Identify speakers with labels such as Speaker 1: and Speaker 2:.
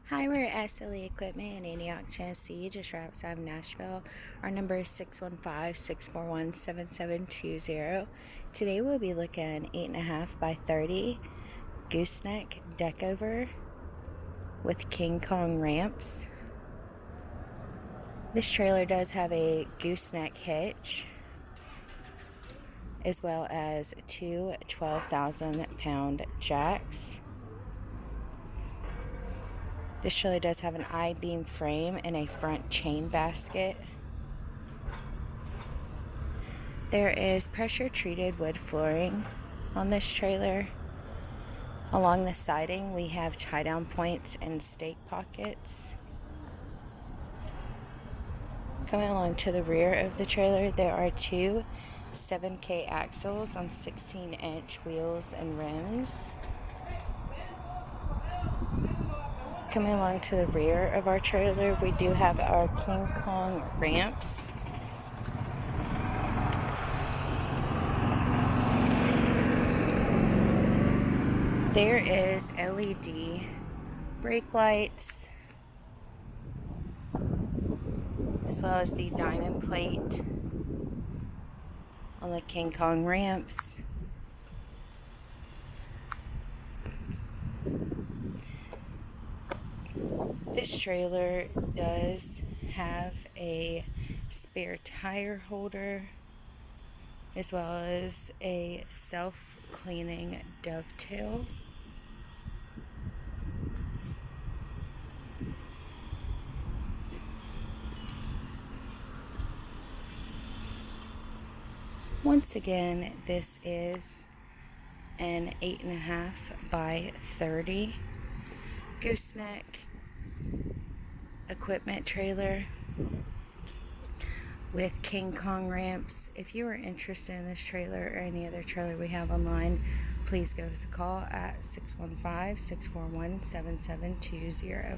Speaker 1: Hi, we're at SLE Equipment in Antioch, Tennessee, just right outside of Nashville. Our number is 615-641-7720. Today we'll be looking at an 8.5 by 30 Gooseneck Deckover with King Kong ramps. This trailer does have a gooseneck hitch, as well as two 12,000-pound jacks. This trailer does have an I-beam frame and a front chain basket. There is pressure treated wood flooring on this trailer. Along the siding we have tie down points and stake pockets. Coming along to the rear of the trailer, there are two 7K axles on 16-inch wheels and rims. Coming along to the rear of our trailer, we do have our King Kong ramps. There is LED brake lights, as well as the diamond plate on the King Kong ramps. This trailer does have a spare tire holder, as well as a self-cleaning dovetail. Once again, this is an 8.5 by 30 Gooseneck equipment trailer with King Kong ramps. If you are interested in this trailer or any other trailer we have online, please give us a call at 615-641-7720.